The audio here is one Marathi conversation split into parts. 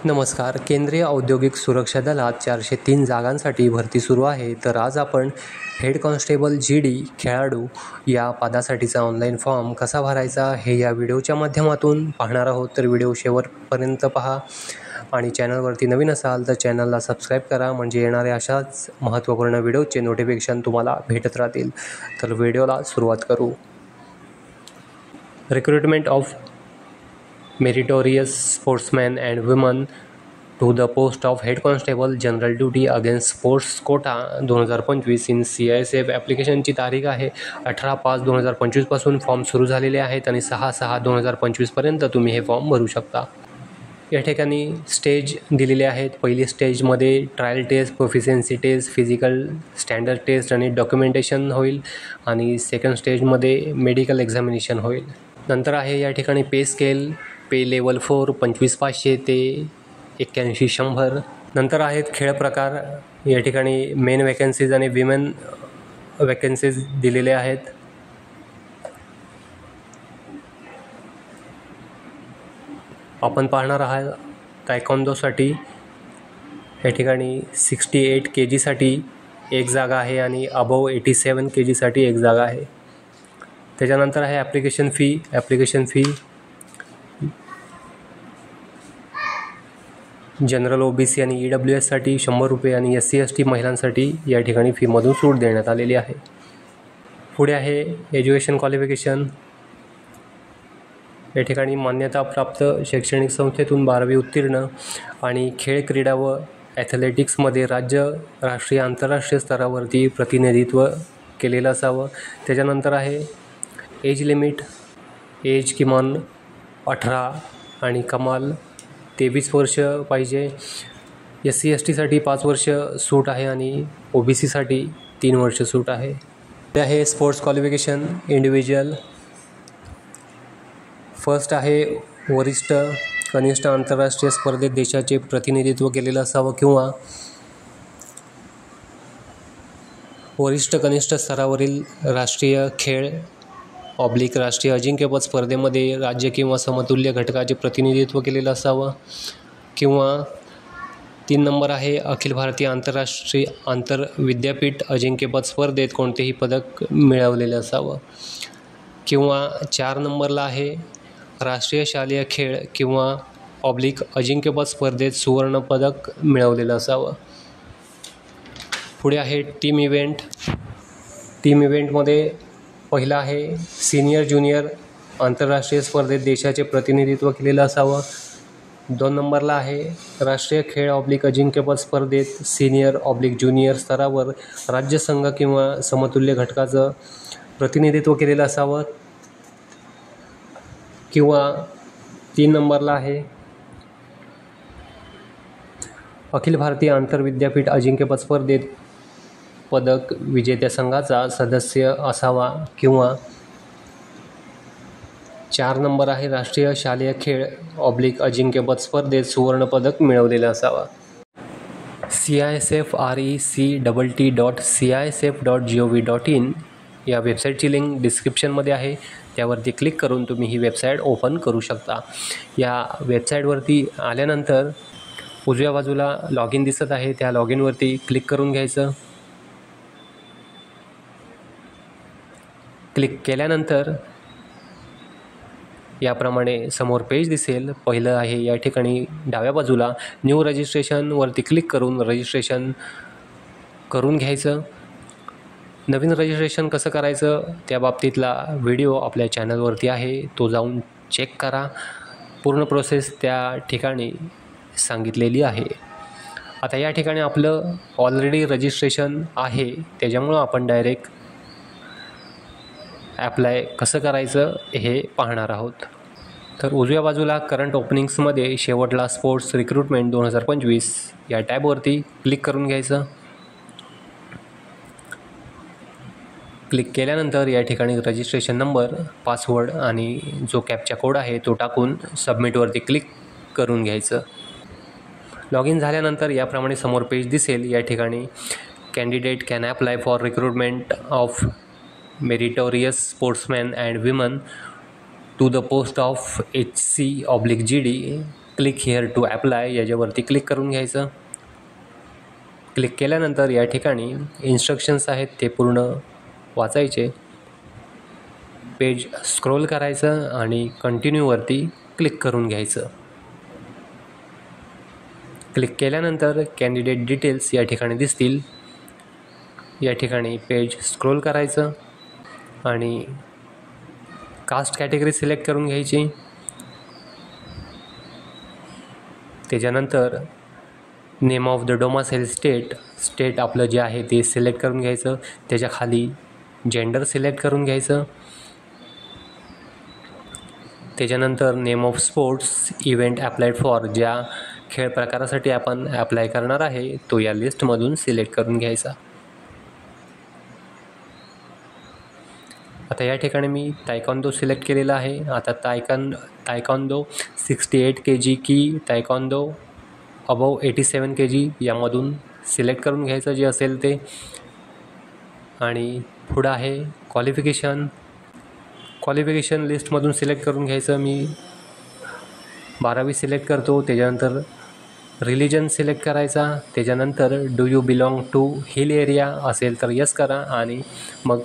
नमस्कार. केंद्रीय औद्योगिक सुरक्षा दलात 403 जागांसाठी भरती सुरू आहे. तर आज आपण हेड कॉन्स्टेबल GD खेळाडू या पदासाठीचा ऑनलाईन फॉर्म कसा भरायचा हे या व्हिडिओच्या माध्यमातून पाहणार आहोत. तर व्हिडिओ शेवटपर्यंत पहा आणि चॅनलवरती नवीन असाल तर चॅनलला सबस्क्राईब करा, म्हणजे येणाऱ्या अशाच महत्त्वपूर्ण व्हिडिओचे नोटिफिकेशन तुम्हाला भेटत राहतील. तर व्हिडिओला सुरुवात करू. Recruitment of meritorious sportsmen and women to the post of head constable general duty against sports quota 2025 in CISF. ॲप्लिकेशनची तारीख आहे 18/5/2025 पासून फॉर्म सुरू झालेले आहेत आणि 6/6/2025 पर्यंत तुम्ही हे फॉर्म भरू शकता. या ठिकाणी स्टेज दिलेले आहेत. पहिली स्टेजमध्ये trial test, proficiency test, physical standard test आणि डॉक्युमेंटेशन होईल आणि सेकंड स्टेजमध्ये मेडिकल एक्झामिनेशन होईल. नंतर आहे या ठिकाणी पे स्केल, पे लेवल 4 25,500 ते 81,100. नंतर आहेत खेळ प्रकार. या ठिकाणी मेन वॅकन्सीज आणि विमेन वॅकन्सीज दिलेले आहेत. आपण पाहणार आहात तायक्वॉन्डोसाठी या ठिकाणी 68 kgसाठी एक जागा आहे आणि अबव 87 kgसाठी एक जागा आहे. त्याच्यानंतर आहे ॲप्लिकेशन फी जनरल OBC आणि EWSसाठी 100 रुपये आणि SC/ST महिलांसाठी या ठिकाणी फीमधून सूट देण्यात आलेली आहे. पुढे आहे एज्युकेशन क्वालिफिकेशन. या ठिकाणी मान्यताप्राप्त शैक्षणिक संस्थेतून 12वी उत्तीर्ण आणि खेळ, क्रीडा व ॲथलेटिक्समध्ये राज्य, राष्ट्रीय, आंतरराष्ट्रीय स्तरावरती प्रतिनिधित्व केलेलं असावं. त्याच्यानंतर आहे एज लिमिट. एज किमान 18 आणि कमाल 23 वर्ष पाहिजे. SC/STसाठी 5 वर्ष सूट आहे आणि OBCसाठी 3 वर्ष सूट आहे. ते आहे स्पोर्ट्स क्वालिफिकेशन इंडिव्हिज्युअल. फर्स्ट आहे वरिष्ठ कनिष्ठ आंतरराष्ट्रीय स्पर्धेत देशाचे प्रतिनिधित्व केलेलं असावं किंवा वरिष्ठ कनिष्ठ स्तरावरील राष्ट्रीय खेळ राष्ट्रीय अजिंक्यपद स्पर्धेमध्ये राज्य किंवा समतुल्य घटकाचे प्रतिनिधित्व केलेलं असावं किंवा 3 नंबर आहे अखिल भारतीय आंतरराष्ट्रीय आंतरविद्यापीठ अजिंक्यपद स्पर्धेत कोणतेही पदक मिळवलेलं असावं किंवा 4 नंबरला आहे राष्ट्रीय शालेय खेळ किंवा अजिंक्यपद स्पर्धेत सुवर्ण पदक मिळवलेलं असावं. पुढे आहे टीम इव्हेंटमध्ये पहिला आहे सिनियर ज्युनियर आंतरराष्ट्रीय स्पर्धेत देशाचे प्रतिनिधित्व केलेलं असावं. 2 नंबरला आहे राष्ट्रीय खेळ अजिंक्यपद स्पर्धेत सिनियर ज्युनियर स्तरावर राज्य संघ किंवा समतुल्य घटकाचं प्रतिनिधित्व केलेलं असावं किंवा 3 नंबरला आहे अखिल भारतीय आंतरविद्यापीठ अजिंक्यपद स्पर्धेत पदक विजेत्या संघाचा सदस्य असावा किंवा 4 नंबर आहे राष्ट्रीय शालेय खेळ अजिंक्यपद स्पर्धेत सुवर्ण पदक मिळवलेलं असावा. CISF RECTT.CISF.gov.in या वेबसाईटची लिंक डिस्क्रिप्शनमध्ये आहे. त्यावरती क्लिक करून तुम्ही ही वेबसाईट ओपन करू शकता. या वेबसाईटवरती आल्यानंतर उजव्या बाजूला लॉग इन दिसत आहे. त्या लॉग इनवरती क्लिक करून घ्यायचं. क्लिक केल्यानंतर याप्रमाणे समोर पेज दिसेल. पहिलं आहे या ठिकाणी डाव्या बाजूला न्यू रजिस्ट्रेशनवरती क्लिक करून रजिस्ट्रेशन करून घ्यायचं. नवीन रजिस्ट्रेशन कसं करायचं त्या बाबतीतला व्हिडिओ आपल्या चॅनलवरती आहे, तो जाऊन चेक करा. पूर्ण प्रोसेस त्या ठिकाणी सांगितलेली आहे. आता या ठिकाणी आपलं ऑलरेडी रजिस्ट्रेशन आहे, त्याच्यामुळं आपण डायरेक्ट ॲप्लाय कसं करायचं हे पाहणार आहोत. तर उजव्या बाजूला करंट ओपनिंग्समध्ये शेवटला स्पोर्ट्स रिक्रुटमेंट 2025 या टॅबवरती क्लिक करून घ्यायचं. क्लिक केल्यानंतर या ठिकाणी रजिस्ट्रेशन नंबर, पासवर्ड आणि जो कॅप्चा कोड आहे तो टाकून सबमिटवरती क्लिक करून घ्यायचं. लॉग इन झाल्यानंतर याप्रमाणे समोर पेज दिसेल. या ठिकाणी candidate can apply for recruitment of meritorious sportsmen and women to the post of HC/GD click here to apply याच्यावरती क्लिक करून घ्यायचं. क्लिक केल्यानंतर या ठिकाणी इन्स्ट्रक्शन्स आहेत ते पूर्ण वाचायचे. पेज स्क्रोल करायचं आणि कंटिन्यूवरती क्लिक करून घ्यायचं. क्लिक केल्यानंतर कॅन्डिडेट डिटेल्स या ठिकाणी दिसतील. या ठिकाणी पेज स्क्रोल करायचं आणि कास्ट कॅटेगरी सिलेक्ट करून घ्यायची. त्याच्यानंतर name of the domicile state आपलं जे आहे ते सिलेक्ट करून घ्यायचं. त्याच्या खाली जेंडर सिलेक्ट करून घ्यायचं. त्याच्यानंतर name of sports event applied for, ज्या खेळ प्रकारासाठी आपण ॲप्लाय करणार आहे तो या लिस्टमधून सिलेक्ट करून घ्यायचा. आता या ठिकाणी मी तायक्वांदो सिलेक्ट केलेला आहे. आता तायक्वांदो 68 kg की तायक्वांदो अबव 87 kg यामधून सिलेक्ट करून घ्यायचं जे असेल ते. आणि पुढं आहे क्वालिफिकेशन लिस्टमधून सिलेक्ट करून घ्यायचं. मी 12वी सिलेक्ट करतो. त्याच्यानंतर रिलिजन सिलेक्ट करायचा. त्याच्यानंतर do you belong to hill area असेल तर यस करा आणि मग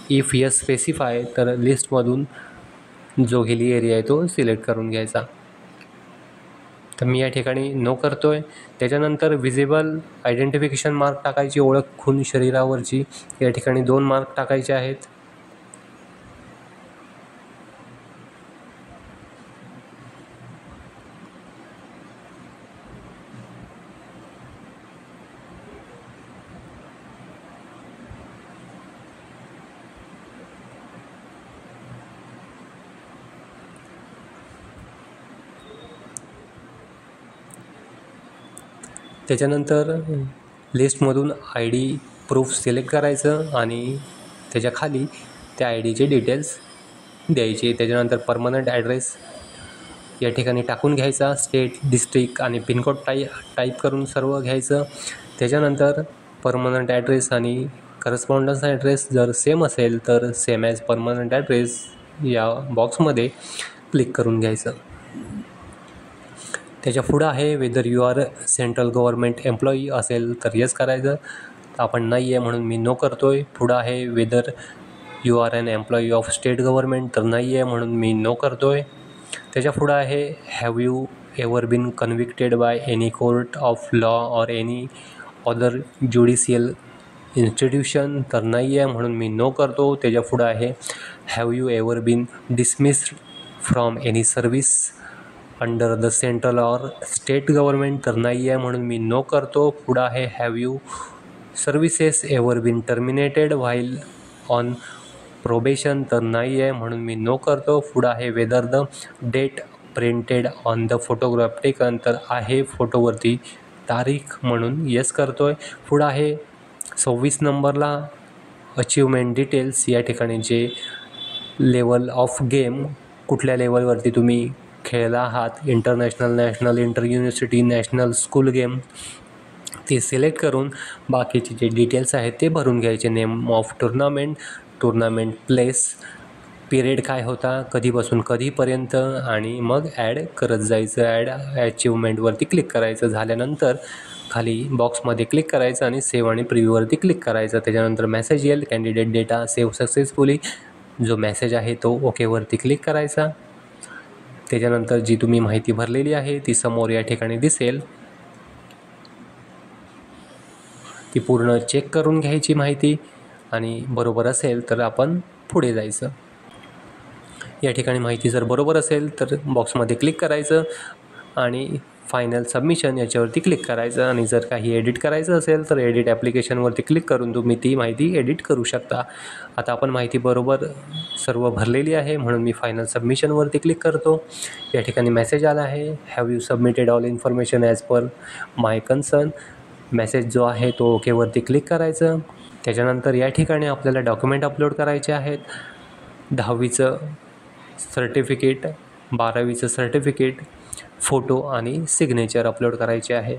इफ यस स्पेसिफाय तर लिस्टमधून जो हिली एरिया आहे तो सिलेक्ट करून घ्यायचा. तर मी या ठिकाणी नो करतो आहे. त्याच्यानंतर विजिबल आयडेंटिफिकेशन मार्क टाकायची, ओळख खूण शरीरावरची. या ठिकाणी 2 मार्क टाकायचे आहेत. त्याच्यानंतर लिस्टमधून ID प्रूफ सिलेक्ट करायचं आणि त्याच्या खाली त्या IDचे डिटेल्स द्यायचे. त्याच्यानंतर परमनंट ॲड्रेस या ठिकाणी टाकून घ्यायचा. स्टेट, डिस्ट्रिक्ट आणि पिनकोड टाईप करून सर्व घ्यायचं. त्याच्यानंतर परमनंट ॲड्रेस आणि करस्पॉन्डन्स ॲड्रेस जर सेम असेल तर सेम ॲज परमनंट ॲड्रेस या बॉक्समध्ये क्लिक करून घ्यायचं. त्याच्या पुढं आहे whether you are central government employee असेल तर यस करायचं. आपण नाही आहे म्हणून मी नो करतो आहे. पुढं आहे whether you are an employee of state government तर नाही आहे म्हणून मी नो करतो आहे. त्याच्या पुढं आहे have you ever been convicted by any court of law or any other judicial institution तर नाही आहे म्हणून मी नो करतो. त्याच्या पुढं आहे have you ever been dismissed from any service under the central or state government तर नाही आहे म्हणून मी नो करतो. पुढं आहे have you services ever been terminated while on probation तर नाही आहे म्हणून मी नो करतो. पुढं आहे whether the date printed on the photograph taken तर आहे फोटोवरती तारीख म्हणून येस करतो आहे. पुढं आहे 26 नंबरला अचिव्हमेंट डिटेल्स. या ठिकाणी जे लेवल ऑफ गेम कुठल्या लेवलवरती तुम्ही खेळला आहात, international, national, inter university, national, school game ते सिलेक्ट करून बाकीचे जे डिटेल्स आहेत ते भरून घ्यायचे. Name of tournament place, period काय होता, कधीपासून कधीपर्यंत आणि मग ॲड करत जायचं. ॲड अचिव्हमेंटवरती क्लिक करायचं. झाल्यानंतर खाली बॉक्समध्ये क्लिक करायचं आणि सेव्ह आणि प्रिव्ह्यूवरती क्लिक करायचं. त्याच्यानंतर मेसेज येईल कॅन्डिडेट डेटा सेव्ह सक्सेसफुली. जो मेसेज आहे तो ओकेवरती क्लिक करायचा. त्याच्यानंतर जी तुम्ही माहिती भरलेली आहे ती समोर या ठिकाणी दिसेल. ती पूर्ण चेक करून घ्यायची माहिती आणि बरोबर असेल तर आपण पुढे जायचं. या ठिकाणी माहिती जर बरोबर असेल तर बॉक्समध्ये क्लिक करायचं आणि फायनल सबमिशन याच्यावरती क्लिक करायचं. आणि जर काही एडिट करायचं असेल तर एडिट ॲप्लिकेशनवरती क्लिक करून तुम्ही ती माहिती एडिट करू शकता. आता आपण माहिती बरोबर सर्व भरलेली आहे म्हणून मी फायनल सबमिशनवरती क्लिक करतो. या ठिकाणी मेसेज आला आहे have you submitted all information as per my concern. Message जो आहे तो ओकेवरती क्लिक करायचं. त्याच्यानंतर या ठिकाणी आपल्याला डॉक्युमेंट अपलोड करायचे आहेत. 10वीचं सर्टिफिकेट, 12वीचं सर्टिफिकेट, फोटो आणि सिग्नेचर अपलोड करायचे आहे.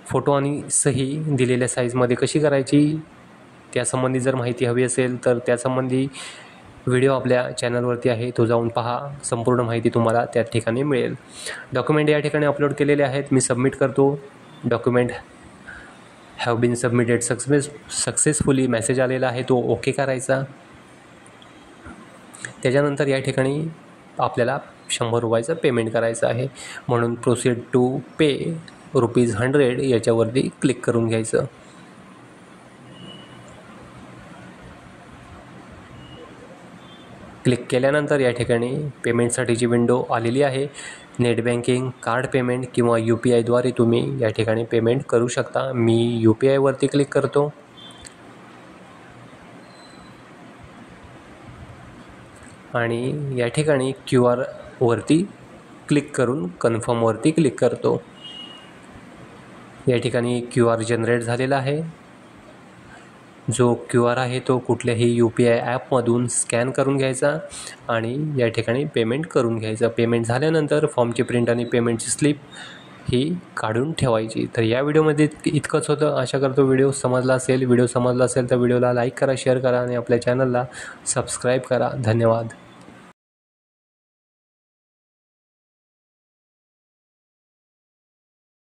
फोटो आणि सही दिलेल्या साईजमध्ये कशी करायची त्यासंबंधी जर माहिती हवी असेल तर त्यासंबंधी व्हिडिओ आपल्या चॅनलवरती आहे, तो जाऊन पहा. संपूर्ण माहिती तुम्हाला त्या ठिकाणी मिळेल. डॉक्युमेंट या ठिकाणी अपलोड केलेले आहेत. मी सबमिट करतो. Document have been submitted successfully message आलेला आहे, तो ओके करायचा. त्याच्यानंतर या ठिकाणी आपल्याला 100 रुपयाचं पेमेंट करायचं आहे, म्हणून प्रोसीड टू पे ₹100 याच्यावरती क्लिक करून घ्यायचं. क्लिक केल्यानंतर या ठिकाणी पेमेंटसाठीची विंडो आलेली आहे. नेट बँकिंग, कार्ड पेमेंट किंवा UPIद्वारे तुम्ही या ठिकाणी पेमेंट करू शकता. मी UPIवरती क्लिक करतो. आणि या ठिकाणी QR वरती क्लिक करून कन्फर्मवरती क्लिक करतो. या ठिकाणी QR जनरेट झालेला आहे. जो QR आहे तो कुठल्याही UPI ॲपमधून स्कॅन करून घ्यायचा आणि या ठिकाणी पेमेंट करून घ्यायचं. पेमेंट झाल्यानंतर फॉर्मची प्रिंट आणि पेमेंटची स्लिप ही काढून ठेवायची. तर या व्हिडिओमध्ये इतकंच होतं. आशा करतो व्हिडिओ समजला असेल. व्हिडिओ समजला असेल तर व्हिडिओला लाईक करा, शेअर करा आणि आपल्या चॅनलला सबस्क्राईब करा. धन्यवाद.